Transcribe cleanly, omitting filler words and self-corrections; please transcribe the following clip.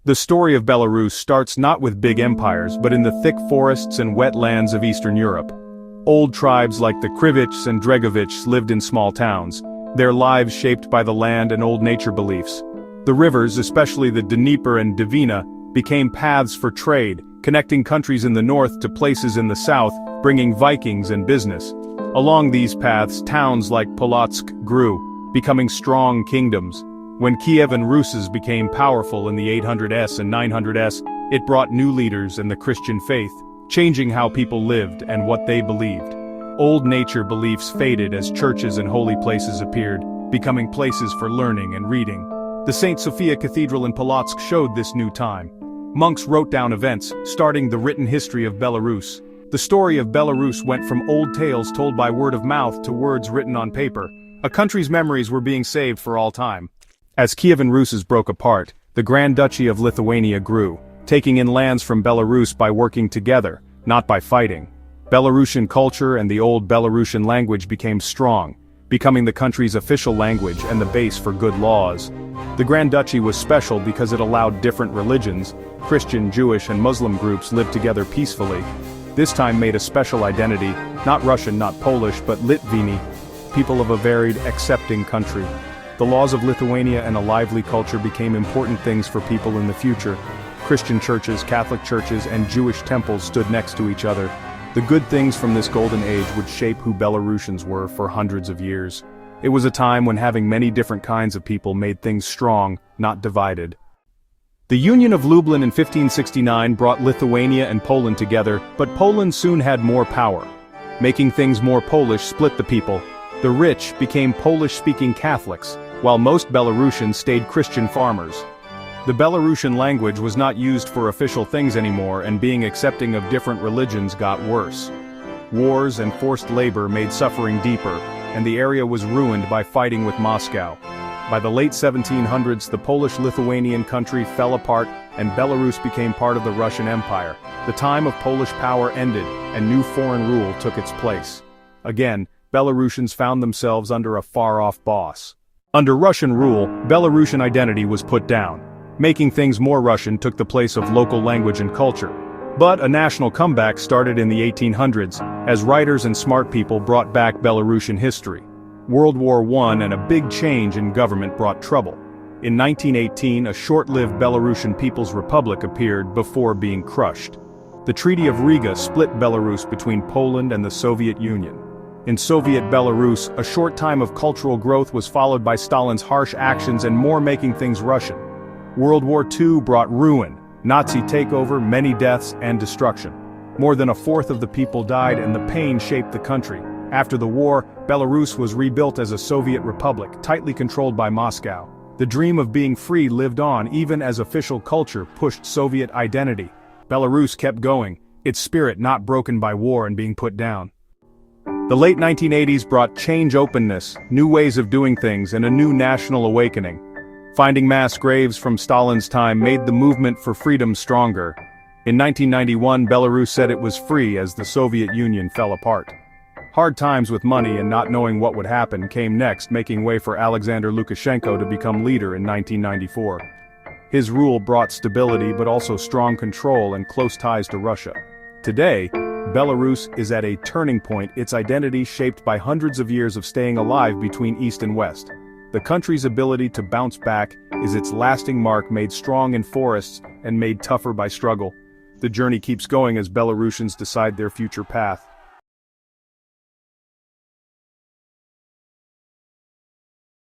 The story of Belarus starts not with big empires but in the thick forests and wetlands of Eastern Europe. Old tribes like the Krivichs and Dregovichs lived in small towns, their lives shaped by the land and old nature beliefs. The rivers, especially the Dnieper and Dvina, became paths for trade, connecting countries in the north to places in the south, bringing Vikings and business. Along these paths, towns like Polotsk grew, becoming strong kingdoms. When Kiev and Rus became powerful in the 800s and 900s, it brought new leaders and the Christian faith, changing how people lived and what they believed. Old nature beliefs faded as churches and holy places appeared, becoming places for learning and reading. The St. Sophia Cathedral in Polotsk showed this new time. Monks wrote down events, starting the written history of Belarus. The story of Belarus went from old tales told by word of mouth to words written on paper. A country's memories were being saved for all time. As Kiev and Rus broke apart, the Grand Duchy of Lithuania grew, taking in lands from Belarus by working together, not by fighting. Belarusian culture and the old Belarusian language became strong, becoming the country's official language and the base for good laws. The Grand Duchy was special because it allowed different religions, Christian, Jewish, and Muslim groups lived together peacefully. This time made a special identity, not Russian, not Polish, but Litvini, people of a varied, accepting country. The laws of Lithuania and a lively culture became important things for people in the future. Christian churches, Catholic churches, and Jewish temples stood next to each other. The good things from this golden age would shape who Belarusians were for hundreds of years. It was a time when having many different kinds of people made things strong, not divided. The Union of Lublin in 1569 brought Lithuania and Poland together, but Poland soon had more power. Making things more Polish split the people. The rich became Polish-speaking Catholics, while most Belarusians stayed Christian farmers. The Belarusian language was not used for official things anymore, and being accepting of different religions got worse. Wars and forced labor made suffering deeper, and the area was ruined by fighting with Moscow. By the late 1700s, the Polish-Lithuanian country fell apart, and Belarus became part of the Russian Empire. The time of Polish power ended, and new foreign rule took its place. Again, Belarusians found themselves under a far-off boss. Under Russian rule, Belarusian identity was put down. Making things more Russian took the place of local language and culture. But a national comeback started in the 1800s, as writers and smart people brought back Belarusian history. World War I and a big change in government brought trouble. In 1918, a short-lived Belarusian People's Republic appeared before being crushed. The Treaty of Riga split Belarus between Poland and the Soviet Union. In Soviet Belarus, a short time of cultural growth was followed by Stalin's harsh actions and more making things Russian. World War II brought ruin, Nazi takeover, many deaths, and destruction. More than a fourth of the people died, and the pain shaped the country. After the war, Belarus was rebuilt as a Soviet republic, tightly controlled by Moscow. The dream of being free lived on even as official culture pushed Soviet identity. Belarus kept going, its spirit not broken by war and being put down. The late 1980s brought change, openness, new ways of doing things, and a new national awakening. Finding mass graves from Stalin's time made the movement for freedom stronger. In 1991, Belarus said it was free as the Soviet Union fell apart. Hard times with money and not knowing what would happen came next, making way for Alexander Lukashenko to become leader in 1994. His rule brought stability but also strong control and close ties to Russia. Today, Belarus is at a turning point, its identity shaped by hundreds of years of staying alive between East and West. The country's ability to bounce back is its lasting mark, made strong in forests and made tougher by struggle. The journey keeps going as Belarusians decide their future path.